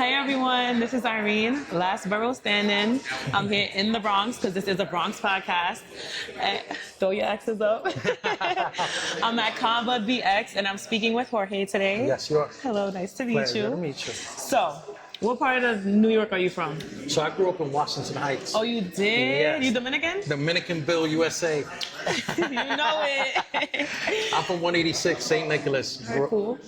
Hey everyone, this is Irene, Last Borough Standing. I'm here in the Bronx because this is a Bronx podcast. Throw your X's up. I'm at Conbud BX and I'm speaking with Jorge today. Yes, you are. Hello, nice to meet Pleasure you. to meet you. So, what part of New York are you from? So I grew up in Washington Heights. Oh, you did? Yes. You Dominican? Dominicanville, USA. You know it. I'm from 186, St. Nicholas. Cool.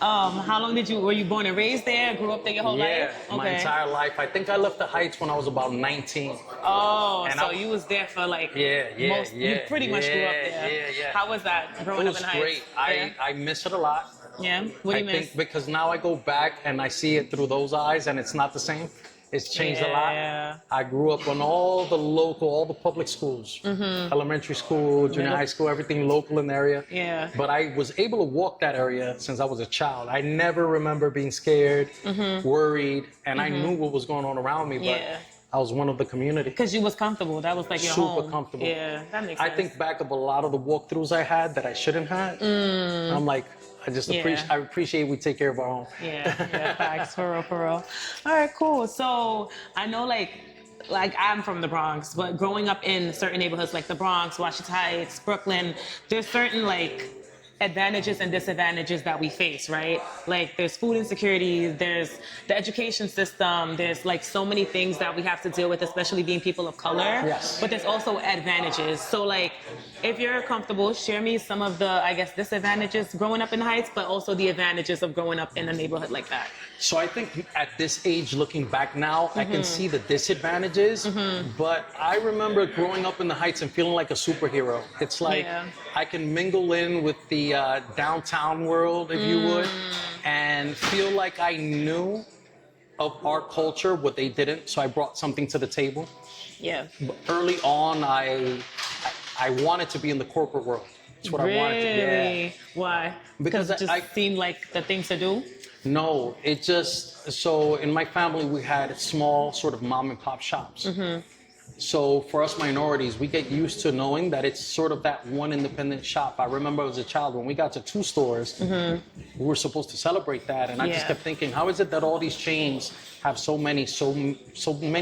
How long were you born and raised there? Grew up there your whole life? Yeah, my entire life. I think I left the Heights when I was about 19. Oh, and so you was there for like you pretty much grew up there. Yeah. How was that growing up in the Heights? It was great. I miss it a lot. Yeah? What do you miss? I think because now I go back and I see it through those eyes and it's not the same. It's changed a lot. I grew up on all the public schools, elementary school, junior high school, everything local in the area. Yeah. But I was able to walk that area since I was a child. I never remember being scared, worried, and I knew what was going on around me, but I was one of the community. Because you was comfortable. That was like your home. Super comfortable. Yeah, that makes sense. I think back of a lot of the walkthroughs I had that I shouldn't have. I'm like, I appreciate we take care of our own. Yeah, facts, for real. All right, cool. So I know like I'm from the Bronx, but growing up in certain neighborhoods like the Bronx, Washington Heights, Brooklyn, there's certain like advantages and disadvantages that we face, right? Like there's food insecurity, there's the education system, there's like so many things that we have to deal with, especially being people of color. Yes. But there's also advantages. So like, if you're comfortable, share me some of the, I guess, disadvantages growing up in the Heights, but also the advantages of growing up in a neighborhood like that. So I think at this age, looking back now, I can see the disadvantages, but I remember growing up in the Heights and feeling like a superhero. It's like I can mingle in with the downtown world, if you would, and feel like I knew of our culture, what they didn't, so I brought something to the table. Yeah. But early on, I wanted to be in the corporate world. That's what I wanted to be. Really? Why? Because it just seemed like the thing to do? No, it just, so in my family, we had small sort of mom and pop shops. So for us minorities, we get used to knowing that it's sort of that one independent shop. I remember as a child, when we got to 2 stores, we were supposed to celebrate that. And I just kept thinking, how is it that all these chains have so many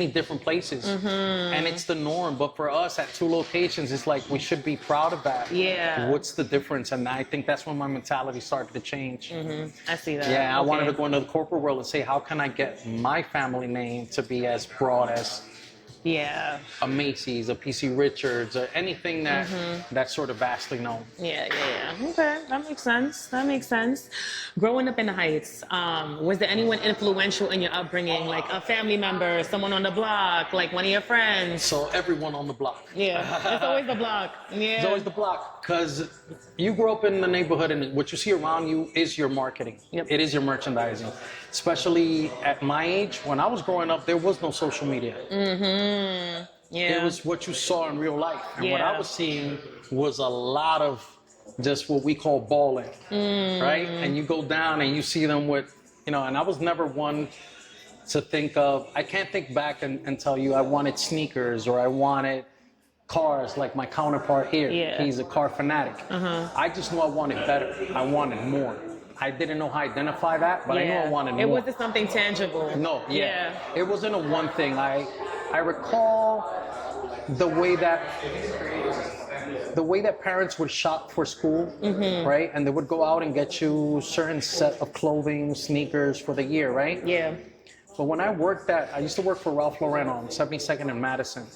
different places? And it's the norm. But for us at 2 locations, it's like, we should be proud of that. Yeah. What's the difference? And I think that's when my mentality started to change. I see that. Yeah, I wanted to go into the corporate world and say, how can I get my family name to be as broad as a Macy's, a PC Richards, or anything that's sort of vastly known. Yeah. Okay, that makes sense. Growing up in the Heights, was there anyone influential in your upbringing, like a family member, someone on the block, like one of your friends? So everyone on the block. Yeah, it's always the block. Yeah. It's always the block, because you grow up in the neighborhood and what you see around you is your marketing. It is your merchandising. Especially at my age, when I was growing up, there was no social media. It was what you saw in real life. And what I was seeing was a lot of just what we call balling, right? And you go down and you see them with, and I was never one to think of, I can't think back and tell you I wanted sneakers or I wanted cars like my counterpart here. He's a car fanatic. I just knew I wanted better. I wanted more. I didn't know how to identify that, but I knew I wanted more. It wasn't something tangible. No, It wasn't a one thing. I recall the way that parents would shop for school, right? And they would go out and get you certain set of clothing, sneakers for the year, right? Yeah. But when I used to work for Ralph Lauren on 72nd and Madison.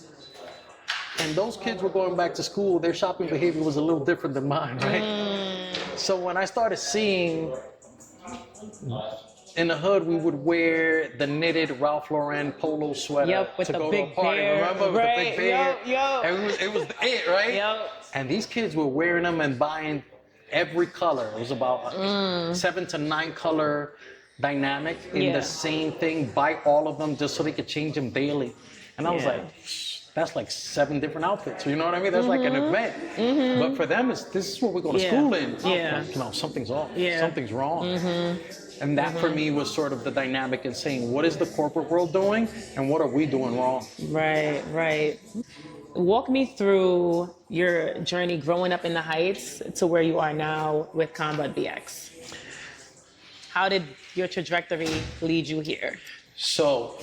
And those kids were going back to school, their shopping behavior was a little different than mine, right? So when I started seeing, in the hood, we would wear the knitted Ralph Lauren polo sweater with to the go big to a party. bear. Remember? With the big beard. And it was it, right? And these kids were wearing them and buying every color. It was about 7 to 9 color dynamic in the same thing. Buy all of them just so they could change them daily. And I was like, that's like 7 different outfits. You know what I mean? That's like an event. But for them, this is what we go to school in. Like, no, something's off. Something's wrong. And that for me was sort of the dynamic in saying, what is the corporate world doing and what are we doing wrong? Right. Walk me through your journey growing up in the Heights to where you are now with Conbud BX. How did your trajectory lead you here? So,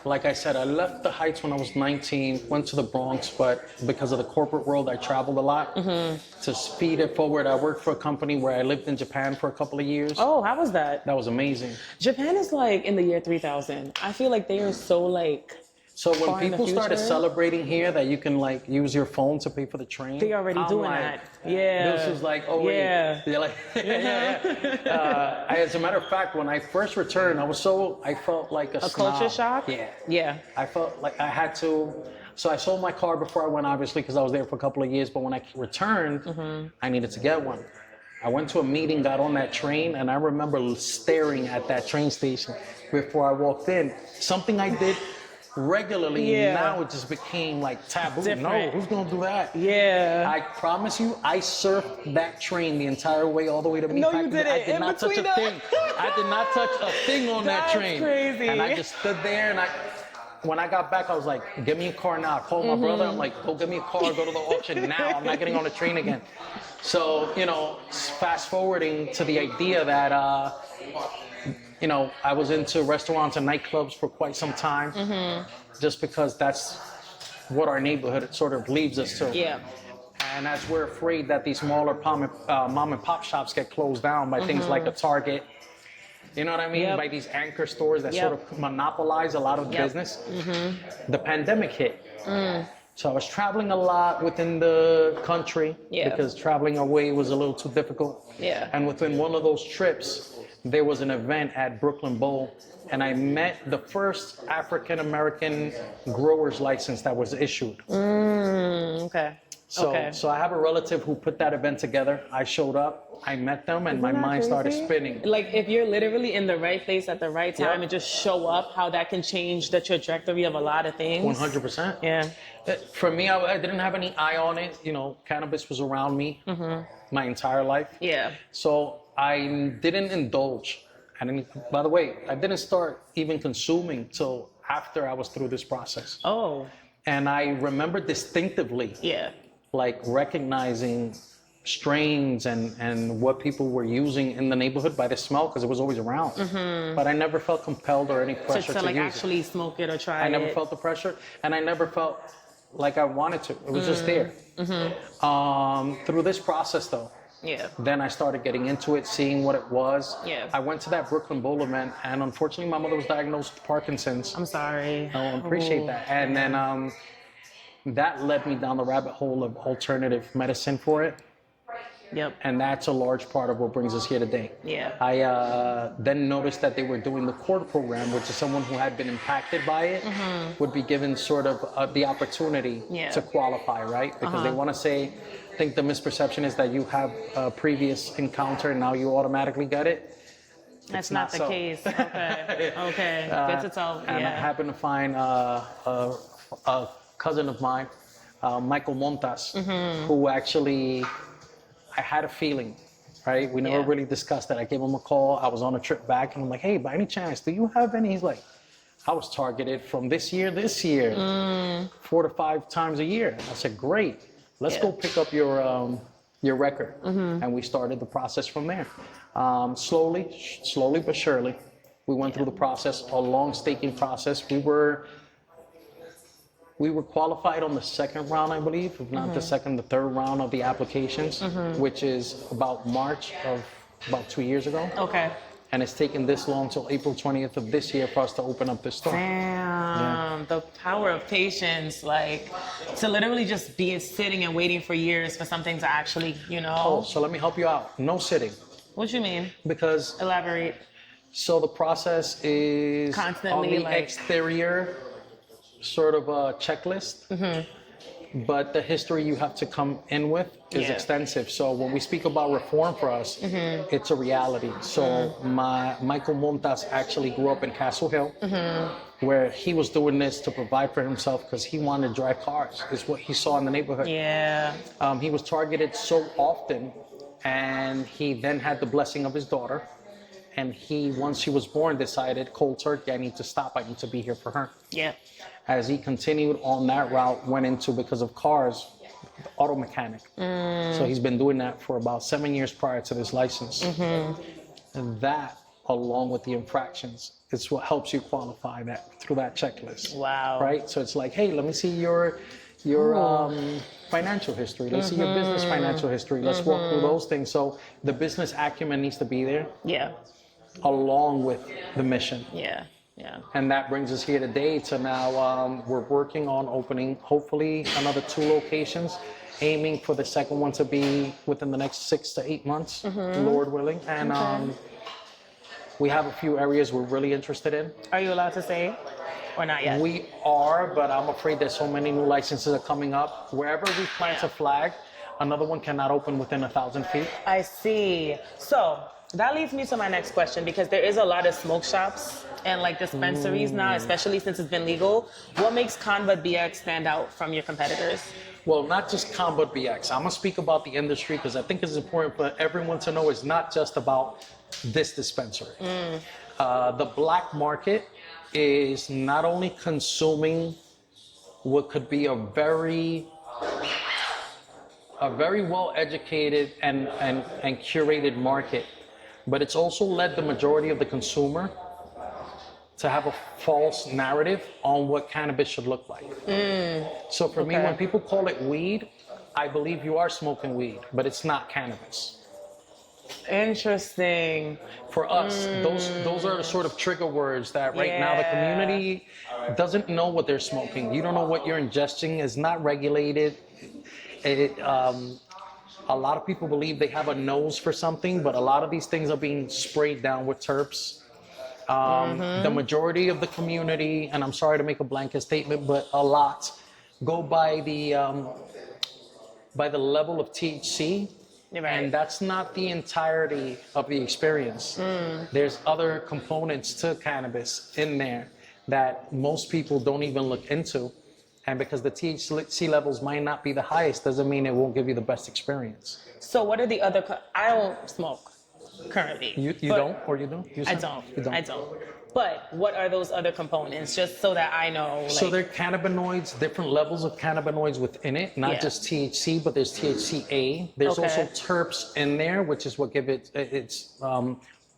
like I said, I left the Heights when I was 19, went to the Bronx, but because of the corporate world, I traveled a lot. To speed it forward, I worked for a company where I lived in Japan for a couple of years. Oh, how was that? That was amazing. Japan is like in the year 3000. I feel like they are so like... So when far in the people started future. celebrating here that you can like use your phone to pay for the train, They already I'm doing like, that. Yeah. This is like, oh wait. Yeah. They're like, as a matter of fact, when I first returned, I felt like a snob. Culture shock? Yeah. Yeah. I felt like I had to. So I sold my car before I went, obviously, because I was there for a couple of years. But when I returned, I needed to get one. I went to a meeting, got on that train, and I remember staring at that train station before I walked in. Something I did regularly, now it just became like taboo. Different. No, who's gonna do that? Yeah. I promise you, I surfed that train the entire way, all the way to Meatpacking. No, you didn't. I did not touch a thing. I did not touch a thing on that train. Crazy. And I just stood there, and when I got back, I was like, "Give me a car now." I called my brother. I'm like, "Go get me a car. Go to the auction now. I'm not getting on the train again." So, fast forwarding to the idea that. I was into restaurants and nightclubs for quite some time, just because that's what our neighborhood sort of leads us to. Yeah. And as we're afraid that these smaller mom and pop shops get closed down by things like a Target, you know what I mean? Yep. By these anchor stores that sort of monopolize a lot of business. The pandemic hit. So I was traveling a lot within the country because traveling away was a little too difficult. Yeah. And within one of those trips, there was an event at Brooklyn Bowl, and I met the first African-American grower's license that was issued. Okay. So I have a relative who put that event together. I showed up, I met them, and my mind started spinning. Like if you're literally in the right place at the right time and just show up, how that can change the trajectory of a lot of things. 100%. Yeah. For me, I didn't have any eye on it. Cannabis was around me my entire life. Yeah. So I didn't indulge. By the way, I didn't start even consuming till after I was through this process. Oh. And I remember distinctively, like recognizing strains and what people were using in the neighborhood by the smell, because it was always around. But I never felt compelled or any pressure to like use actually smoke it or try it. I never felt the pressure, and I never felt like I wanted to. It was just there. Through this process, though, then I started getting into it, seeing what it was. I went to that Brooklyn Bowl event, and unfortunately, my mother was diagnosed with Parkinson's. I'm sorry. I appreciate that. And then that led me down the rabbit hole of alternative medicine for it. Yep. And that's a large part of what brings us here today. Yeah. I then noticed that they were doing the court program, which is someone who had been impacted by it would be given sort of the opportunity to qualify, right? Because they want to say, I think the misperception is that you have a previous encounter and now you automatically get it. That's not the case. Okay. Okay. Good to tell. And I happened to find a cousin of mine, Michael Montas, who actually, I had a feeling, right? We never really discussed that. I gave him a call. I was on a trip back, and I'm like, hey, by any chance, do you have any? He's like, I was targeted from this year, 4 to 5 times a year. I said, great. Let's go pick up your record. And we started the process from there. Slowly but surely, we went through the process, a long staking process. We were qualified on the second round, I believe, if not the second, the third round of the applications, which is about March of about 2 years ago. Okay. And it's taken this long till April 20th of this year for us to open up this store. Damn, the power of patience, like to literally just be sitting and waiting for years for something to actually, Oh, so let me help you out. No sitting. What you mean? Because Elaborate. So the process is Constantly, on the exterior sort of a checklist, but the history you have to come in with is extensive. So when we speak about reform for us, it's a reality. So Michael Montas actually grew up in Castle Hill, where he was doing this to provide for himself because he wanted to drive cars, is what he saw in the neighborhood. Yeah. He was targeted so often, and he then had the blessing of his daughter. And he, once she was born, decided, cold turkey, I need to stop. I need to be here for her. Yeah. As he continued on that route, went into, because of cars, auto mechanic. So he's been doing that for about 7 years prior to this license. And that, along with the infractions, is what helps you qualify that through that checklist. Wow. Right? So it's like, hey, let me see your financial history. Let's see your business financial history. Let's walk through those things. So the business acumen needs to be there. Yeah. Along with the mission. Yeah. Yeah. And that brings us here today to now we're working on opening hopefully another 2 locations, aiming for the second one to be within the next 6 to 8 months, Lord willing. And we have a few areas we're really interested in. Are you allowed to say or not yet? We are, but I'm afraid there's so many new licenses are coming up. Wherever we plant a flag, another one cannot open within 1,000 feet. I see. So that leads me to my next question, because there is a lot of smoke shops and like dispensaries now, especially since it's been legal. What makes Conbud BX stand out from your competitors? Well, not just Conbud BX. I'm gonna speak about the industry because I think it's important for everyone to know it's not just about this dispensary. The black market is not only consuming what could be a very well-educated and curated market, but it's also led the majority of the consumer to have a false narrative on what cannabis should look like. So for me, when people call it weed, I believe you are smoking weed, but it's not cannabis. Interesting. For us, those are the sort of trigger words that right now the community doesn't know what they're smoking. You don't know what you're ingesting. It's not regulated. A lot of people believe they have a nose for something, but a lot of these things are being sprayed down with terps. The majority of the community, and I'm sorry to make a blanket statement, but a lot go by the level of THC. Right. And that's not the entirety of the experience. There's other components to cannabis in there that most people don't even look into. And because the THC levels might not be the highest, doesn't mean it won't give you the best experience. So what are the other, I don't smoke currently. You don't, or you do? I don't. I don't. But what are those other components, just so that I know? Like... So there are cannabinoids, different levels of cannabinoids within it, not just THC, but there's THCA. There's also terps in there, which is what give it its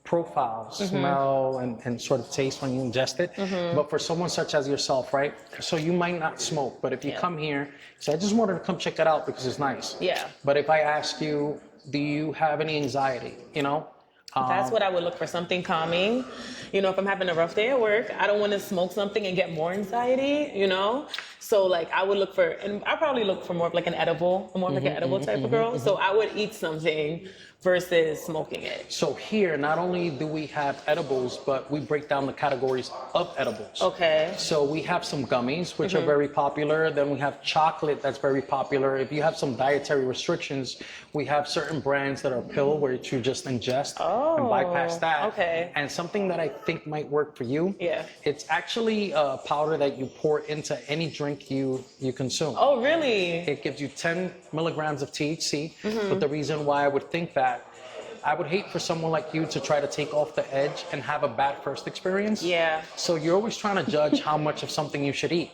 profile, smell, and sort of taste when you ingest it. But for someone such as yourself, right? So you might not smoke, but if you come here, say, I just wanted to come check it out because it's nice. Yeah. But if I ask you, do you have any anxiety? You know? That's what I would look for, something calming. You know, if I'm having a rough day at work, I don't want to smoke something and get more anxiety, you know? So like I would look for, and I probably look for more of like an edible, more of like an edible type of girl. So I would eat something versus smoking it. So here, not only do we have edibles, but we break down the categories of edibles. Okay. So we have some gummies, which are very popular. Then we have chocolate that's very popular. If you have some dietary restrictions, we have certain brands that are pill where you just ingest and bypass that. Okay. And something that I think might work for you, it's actually a powder that you pour into any drink you consume. Oh, really? It gives you 10 milligrams of THC. But the reason why I would think that, I would hate for someone like you to try to take off the edge and have a bad first experience. Yeah. So you're always trying to judge how much of something you should eat.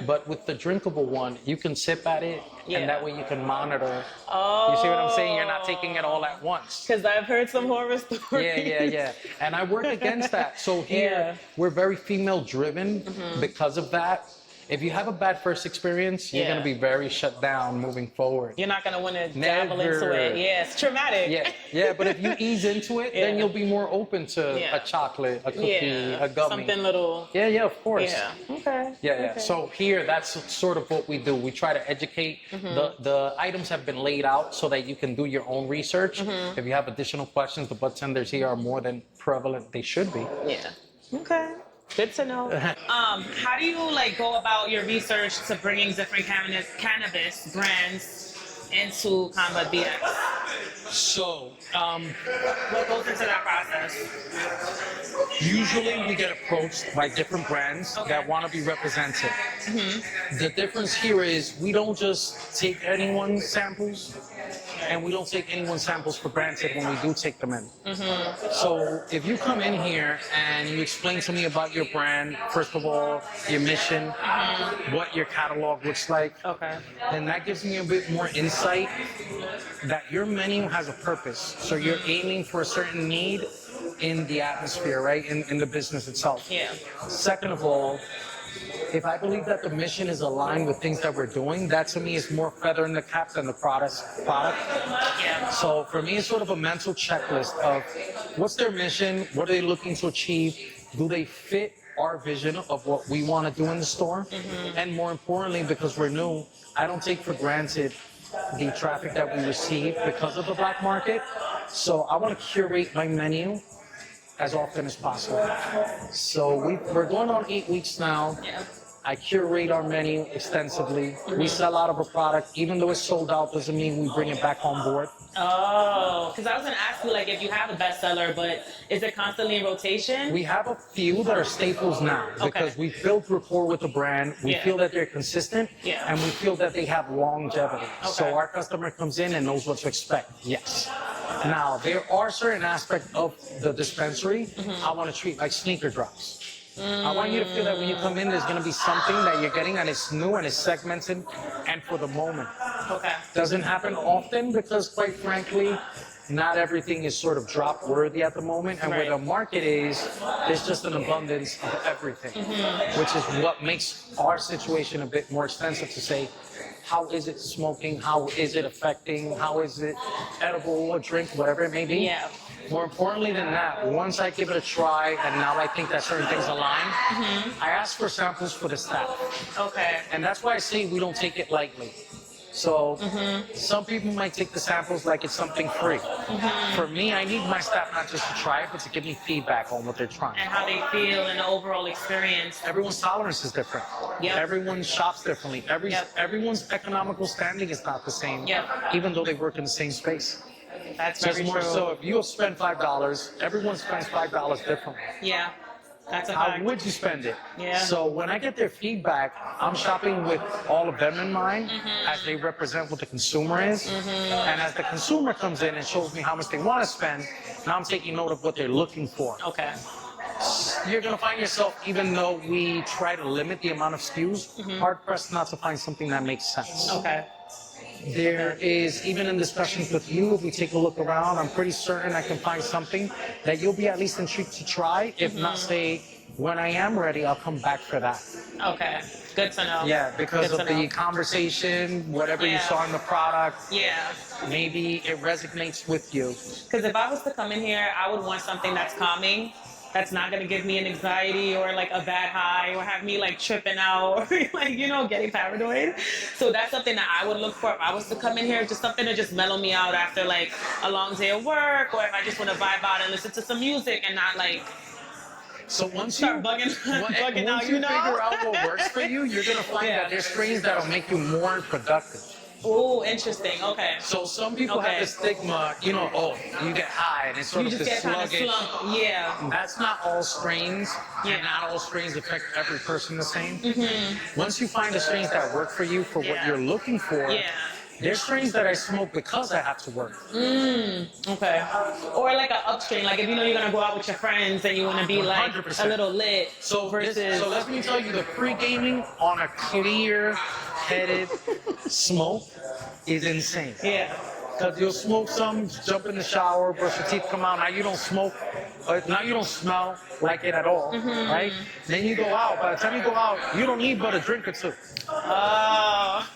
But with the drinkable one, you can sip at it, and that way you can monitor. You see what I'm saying? You're not taking it all at once. Because I've heard some horror stories. Yeah. And I work against that. So here, we're very female driven because of that. If you have a bad first experience, you're going to be very shut down moving forward. You're not going to want to dabble into it. Yeah, it's traumatic. Yeah, but if you ease into it, then you'll be more open to a chocolate, a cookie, a gummy. Something little. Yeah, of course. Yeah, okay. Yeah. So here, that's sort of what we do. We try to educate. The items have been laid out so that you can do your own research. If you have additional questions, the budtenders here are more than prevalent. They should be. Yeah. Okay. Good to know. How do you like go about your research to bringing different cannabis brands into Conbud BX? So, what goes into that process? Usually we get approached by different brands that want to be represented. The difference here is we don't just take anyone's samples, and we don't take anyone's samples for granted when we do take them in. So if you come in here and you explain to me about your brand, first of all, your mission, what your catalog looks like, then that gives me a bit more insight that your menu has a purpose. So you're aiming for a certain need in the atmosphere, right? In the business itself. Yeah. Second of all, if I believe that the mission is aligned with things that we're doing, that to me is more feather in the cap than the product. Yeah. So for me, it's sort of a mental checklist of what's their mission, what are they looking to achieve, do they fit our vision of what we want to do in the store, and more importantly, because we're new, I don't take for granted the traffic that we receive because of the black market. So I want to curate my menu as often as possible. So we're going on 8 weeks now. Yeah. I curate our menu extensively. We sell out of a product, even though it's sold out, doesn't mean we bring it back on board. Oh, because I was gonna ask you, like, if you have a bestseller, but is it constantly in rotation? We have a few that are staples now because we've built rapport with the brand. We feel that they're consistent, and we feel that they have longevity. So our customer comes in and knows what to expect. Yes. Now, there are certain aspects of the dispensary I want to treat like sneaker drops. I want you to feel that when you come in, there's going to be something that you're getting and it's new and it's segmented and for the moment. Okay. Doesn't happen often because, quite frankly, not everything is sort of drop worthy at the moment. And where the market is, there's just an abundance of everything, which is what makes our situation a bit more expensive to say, how is it smoking? How is it affecting? How is it edible or drink, whatever it may be? Yeah. More importantly than that, once I give it a try and now I think that certain things align, I ask for samples for the staff. Okay. And that's why I say we don't take it lightly. So some people might take the samples like it's something free. For me, I need my staff not just to try it, but to give me feedback on what they're trying. And how they feel and the overall experience. Everyone's tolerance is different. Everyone shops differently. Everyone's economical standing is not the same, even though they work in the same space. That's Just very more true. so, if you spend $5, everyone spends $5 differently. Yeah. That's a How fact. would you spend it? Yeah. So when I get their feedback, I'm shopping with all of them in mind as they represent what the consumer is. And as the consumer comes in and shows me how much they want to spend, now I'm taking note of what they're looking for. Okay. You're going to find yourself, even though we try to limit the amount of SKUs, hard pressed not to find something that makes sense. Okay. There is, even in discussions with you, if we take a look around, I'm pretty certain I can find something that you'll be at least intrigued to try, if not say, when I am ready, I'll come back for that. Okay. Good to know. Yeah, because Good of to the know. conversation, whatever you saw in the product, Yeah. maybe it resonates with you. Because if I was to come in here, I would want something that's calming, that's not going to give me an anxiety or like a bad high or have me like tripping out or like, you know, getting paranoid. So that's something that I would look for if I was to come in here, just something to just mellow me out after like a long day of work, or if I just want to vibe out and listen to some music and not like So once start bugging out, once you you know? figure out what works for you, you're gonna find that there's strains that'll make you more productive. Oh, interesting. Okay. So some people have the stigma, you know, oh, you get high and it's sort You of just this get kind of sluggish. slump. Yeah. That's not all strains, and not all strains affect every person the same. Once you find the strains that work for you for what you're looking for, there's strains that I smoke because I have to work. Okay. Or like an upstream, like if you know you're gonna go out with your friends and you want to be like 100%. a little lit. So versus. so let me tell you, the pre-gaming on a clear-headed smoke is insane. Yeah. Because you'll smoke some, jump in the shower, brush your teeth, come out. Now you don't smoke, now you don't smell like it at all, right? Then you go out. By the time you go out, you don't need but a drink or two. Oh.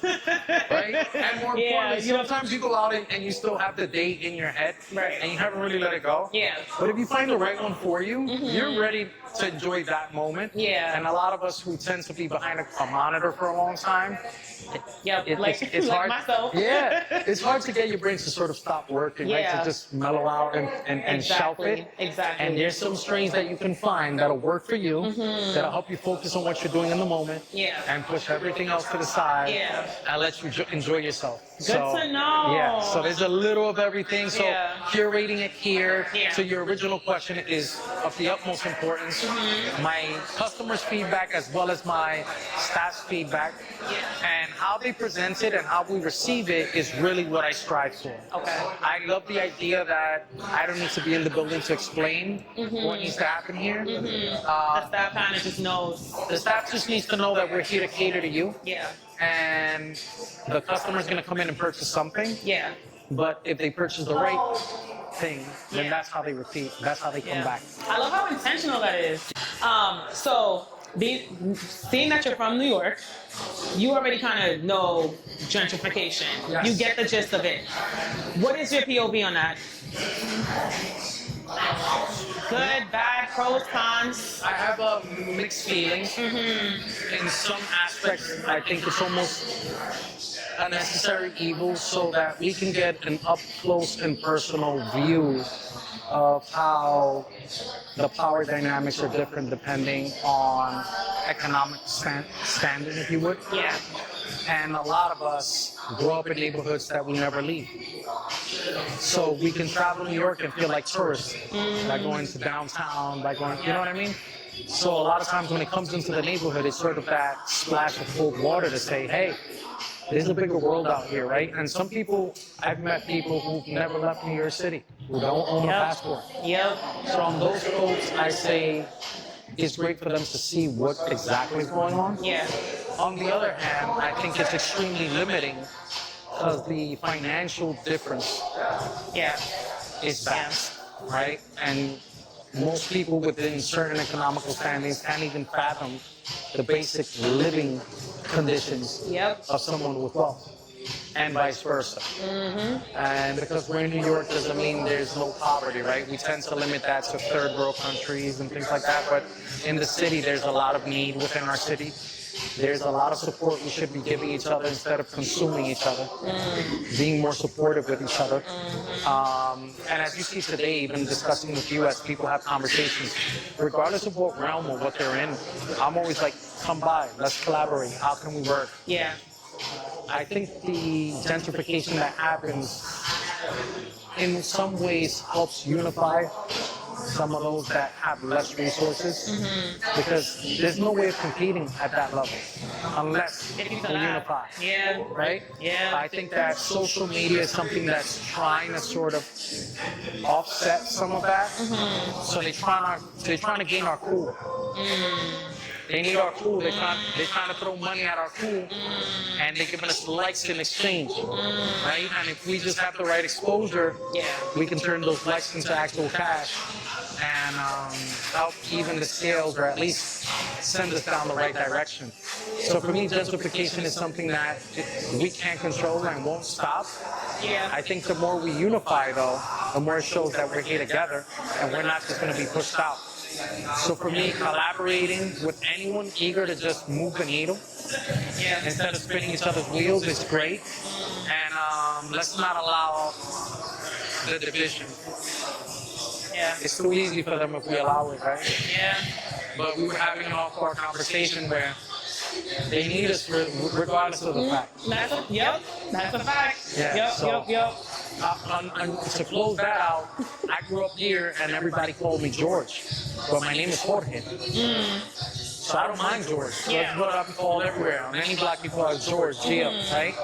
Right? And more importantly, sometimes you go out and you still have the date in your head, Right. and you haven't really let it go. Yeah. But if you find the right one for you, you're ready to enjoy that moment. Yeah. And a lot of us who tend to be behind a monitor for a long time, Yep. it's like hard. myself. Yeah, it's hard to get your brain to sort of stop working, right? To just mellow out and shelf it. Exactly. And there's some strains that you can find that'll work for you, that'll help you focus on what you're doing in the moment, and push everything else to the side, and let you enjoy yourself. Good to know. Yeah, so there's a little of everything. So curating it here to your original question is of the utmost importance. My customers' feedback as well as my staff's feedback, and how they present it and how we receive it is really what I strive for. Okay. I love the idea that I don't need to be in the building to explain what needs to happen here. The staff kind of just knows. The staff just needs to know that we're here to cater to you. Yeah. And the customer's going to come in and purchase something. Yeah. But if they purchase the right thing, then that's how they repeat. That's how they come back. I love how intentional that is. So, seeing that you're from New York, you already kind of know gentrification. Yes. You get the gist of it. What is your POV on that? Good, bad, pros, cons? I have a mixed feeling. In some aspects, I think it's almost a necessary evil so that we can get an up close and personal view of how the power dynamics are different depending on economic standing, if you would. Yeah. And a lot of us grow up in neighborhoods that we never leave. So we can travel New York and feel like tourists by going to downtown, by going, you know what I mean? So a lot of times when it comes into the neighborhood, it's sort of that splash of cold water to say, hey, there's a bigger world out here, right? And some people, I've met people who've never left New York City, who don't own a passport. Yep. So on those folks, I say it's great for them to see what exactly is going on. Yeah. On the other hand, I think it's extremely limiting because the financial difference is vast, right? And most people within certain economical standings can't even fathom the basic living conditions of someone with wealth, and vice versa. And because we're in New York doesn't mean there's no poverty, right? We tend to limit that to third world countries and things like that, but in the city there's a lot of need within our city. There's a lot of support we should be giving each other instead of consuming each other, being more supportive with each other. And as you see today, even discussing with you as people have conversations, regardless of what realm or what they're in, I'm always like, come by, let's collaborate, how can we work? Yeah. I think the gentrification that happens in some ways helps unify some of those that have less resources, because there's no way of competing at that level unless we unify. Yeah. Right? Yeah. I think that social media is something that's trying to sort of offset some of that. So they're trying to gain our cool. They need our cool. They're trying to throw money at our cool, and they're giving us likes in exchange, right? And if we just have the right exposure, we can turn those likes into actual cash and help even the scales, or at least send us down the right direction. So for me, gentrification is something that we can't control and won't stop. I think the more we unify, though, the more it shows that we're here together and we're not just going to be pushed out. So for me, collaborating with anyone eager to just move the needle instead of spinning each other's wheels is great. And let's not allow the division. It's too easy for them if we allow it, right? But we were having an off-court conversation where they need us regardless of the fact. That's a fact. To close that out, I grew up here and everybody called me George, but my name is Jorge. So I don't mind George. That's what I'm called everywhere. On any block, people are George, GM, right?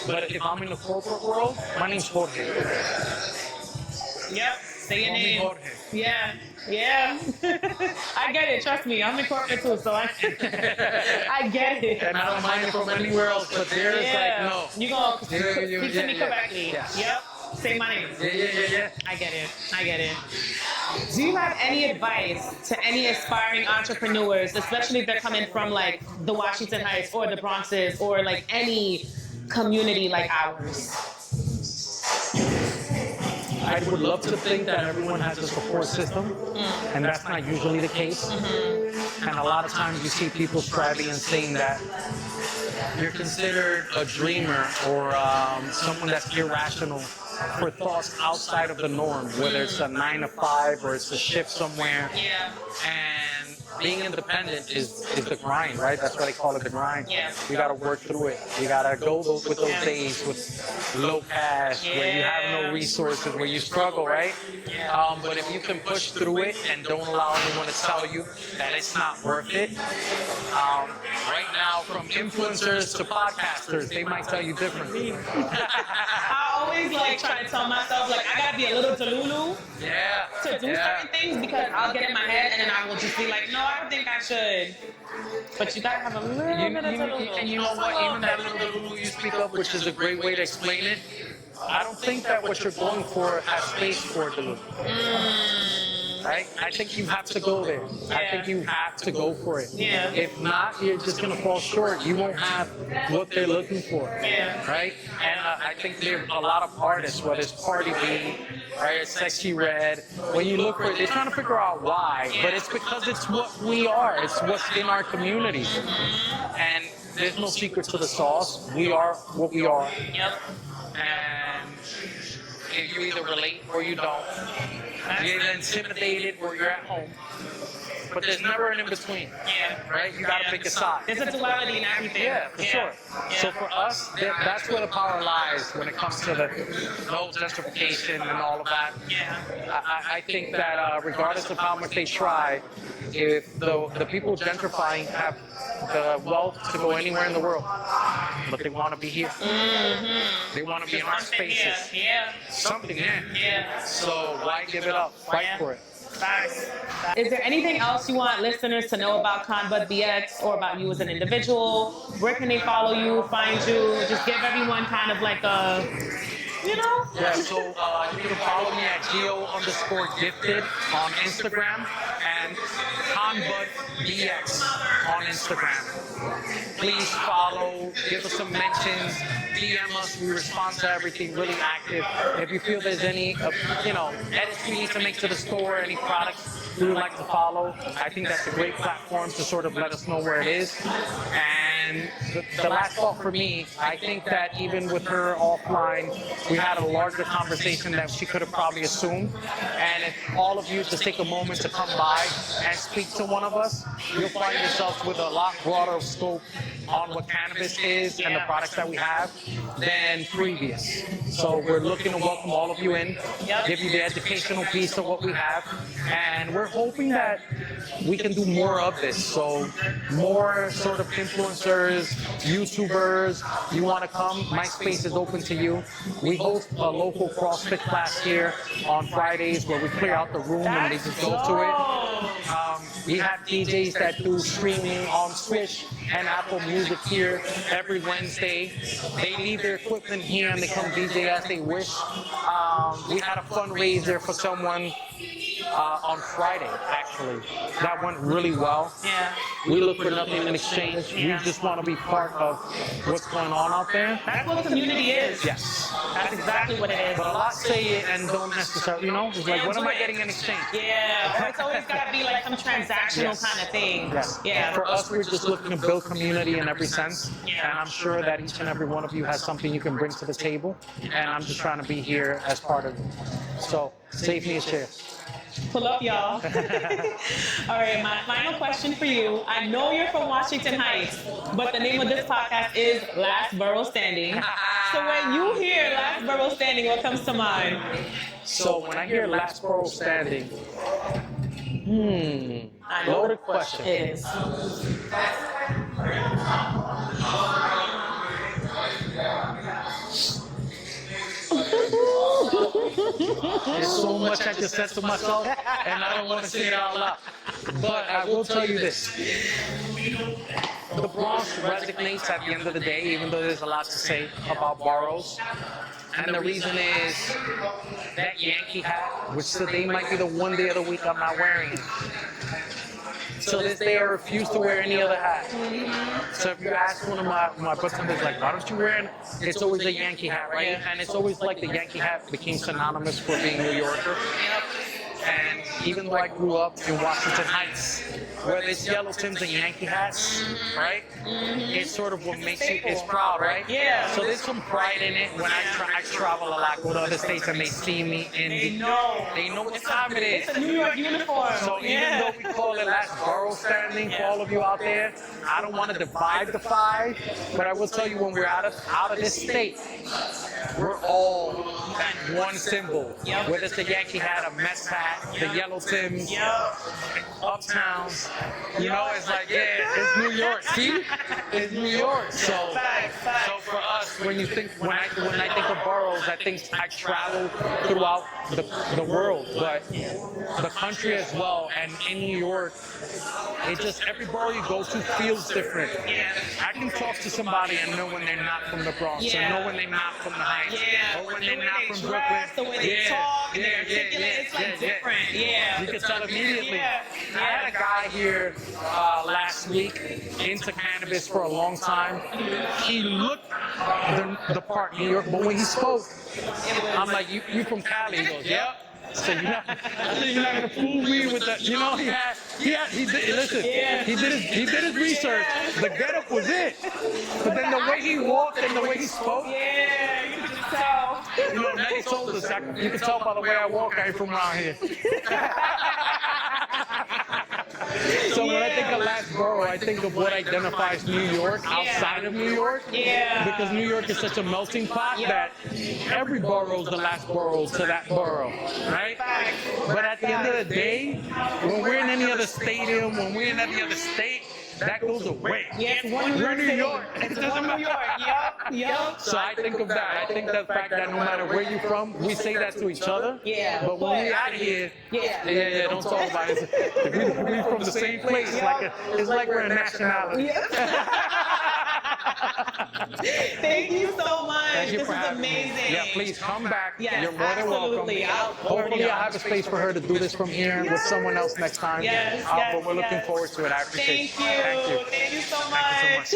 But if I'm in the corporate world, my name's Jorge. Say your name. Jorge. I get it. Trust me, I'm in corporate too, so I get it. And I don't mind it from anywhere else, but there's like, no. You gonna speak to me correctly. Say my name. I get it. Do you have any advice to any aspiring entrepreneurs, especially if they're coming from like the Washington Heights or the Bronxes or like any community like ours? I would love to think that everyone has a support system, and that's not usually the case. And a lot of times you see people striving and saying that you're considered a dreamer or someone that's irrational for thoughts outside of the norm, whether it's a 9 to 5 or it's a shift somewhere. And being independent is the grind, right? That's why they call it the grind. You got to work through it. You got to go with those days with low cash, where you have no resources, where you struggle, right? But if you can push through it and don't allow anyone to tell you that it's not worth it, right now, from influencers to podcasters, they might tell you differently. I always like try to tell myself, like, I gotta be a little delulu to do certain things, because I'll get in my head and then I will just be like, no, I don't think I should. But you gotta have a little bit of delulu. And you know what? Even that little delulu you speak of, which is a great way to explain it, I don't think that what you're going for has space for delivery. Right? I think you have to go there. I think you have to go for it. Yeah. If not, you're just gonna fall short. You won't have what they're looking for. Yeah. Right? And I think there's a lot of artists, whether it's Cardi B, right, Sexy Red. When you look for it, they're trying to figure out why, but it's because it's what we are. It's what's in our community. And there's no secret to the sauce. We are what we are. Yep. And you either relate or you don't. You're either intimidated or you're at home. But there's never an in-between. Yeah. Right? You gotta pick a side. There's a duality in everything. Yeah, for sure. Yeah. So for us, that's where the power lies when it comes to the whole gentrification and all of that. Yeah. I think that regardless of how much they try, if the people gentrifying have the wealth to go anywhere in the world, but they want to be here. They want to be in our spaces. Yeah. Something there. Yeah. So why give it up? Fight for it. Facts. Is there anything else you want listeners to know about Conbud BX or about you as an individual? Where can they follow you, find you? Just give everyone kind of like a, you know? Yeah, so you can follow me at geo_gifted on Instagram and Conbud BX on Instagram. Please follow, give us some mentions, DM us. We respond to everything, really active. If you feel there's any, edits we need to make to the store, any products we would like to follow, I think that's a great platform to sort of let us know where it is. And the last thought for me, I think that even with her offline, we had a larger conversation that she could have probably assumed. And if all of you just take a moment to come by and speak to one of us, you'll find yourselves with a lot broader scope on what cannabis is and the products that we have than previous. So we're looking to welcome all of you in, give you the educational piece of what we have, and we're hoping that we can do more of this. So more sort of influencers, YouTubers, you want to come, my space is open to you. We host a local CrossFit class here on Fridays where we clear out the room and they just go to it. We have DJs that do streaming on Twitch and Apple Music here every Wednesday. They leave their equipment here and they come DJ as they wish. We had a fundraiser for someone on Friday, actually. That went really well. Yeah. We look for nothing in exchange. Yeah. We just want to be part of what's going on out there. That's what community is. Yes. That's exactly what it is. But a lot say it and don't necessarily, it's like, what am I getting in exchange? Yeah, it's always got to be like some transactional kind of thing. Yes. Yeah. For us, we're just looking to build community in every sense. Yeah. And I'm sure that each and every one of you has something you can bring to the table. And I'm just trying to be here as part of it. So, save me a chair. Pull up, y'all. All right, my final question for you. I know you're from Washington Heights, but the name of this podcast is Last Borough Standing. So when you hear Last Borough Standing, what comes to mind? So when I hear Last Borough Standing, loaded question. It is. There's so much I just said to myself, and I don't want to say it out loud. But I will tell you this. The Bronx resonates at the end of the day, even though there's a lot to say about boroughs. And the reason is that Yankee hat, which today might be the one day of the week I'm not wearing it. So this day I refuse to wear any other hat. So if you ask one of my bartenders, like, why don't you wear it? It's always a Yankee hat, right? And it's always like the Yankee hat became synonymous for being New Yorker. And even though I grew up in Washington Heights, whether it's yellow Tims and Yankee hats, right? It's sort of what makes you, it's proud, right? Yeah. So there's some pride in it. When I travel a lot, go to other states and they see me in They know what time it is. It's a New York uniform. So even though we call it Last Borough Standing for all of you out there, I don't want to divide the five, but I will tell you when we're out of this state, we're all one symbol. Whether it's a Yankee hat, a Mets hat, the yellow Tims, uptowns, it's like, yeah, it's New York. See? It's New York. So for us, when I think of boroughs, I think I travel throughout the world, but the country as well. And in New York, it just, every borough you go to feels different. I can talk to somebody and know when they're not from the Bronx, or know when they're not from the Heights, or when they're not from Brooklyn. The way they talk, they articulate, it's like different. You can tell immediately. I had a guy here last week into cannabis for a long time. He looked the part, New York, but when he spoke, I'm like, you from Cali? He goes, yep. So you're not gonna fool me with that. You know, he did his research. The getup was it. But then the way he walked and the way he spoke. Yeah, you can just tell. You know, now he told us, you can tell by the way I walk, I ain't from around here. So when I think of Last Borough, I think of what identifies New York outside of New York. Because New York is such a melting pot that every borough is the last borough to that borough, right? But at the end of the day, when we're in any other stadium, when we're in any other state, that goes away. We're New York. It's New York. Yup. So I think of that. I think the fact that no matter where you're from, we say that to each other. But when we out here, don't talk about it. We from the same place. It's like we're a nationality. Thank you so much. Thank you this for is having amazing. Me. Yeah, please come back. Yes, you're more than welcome. Hopefully I'll have a space for her to do this from here with someone else next time. But we're looking forward to it. I appreciate it. Thank you so much.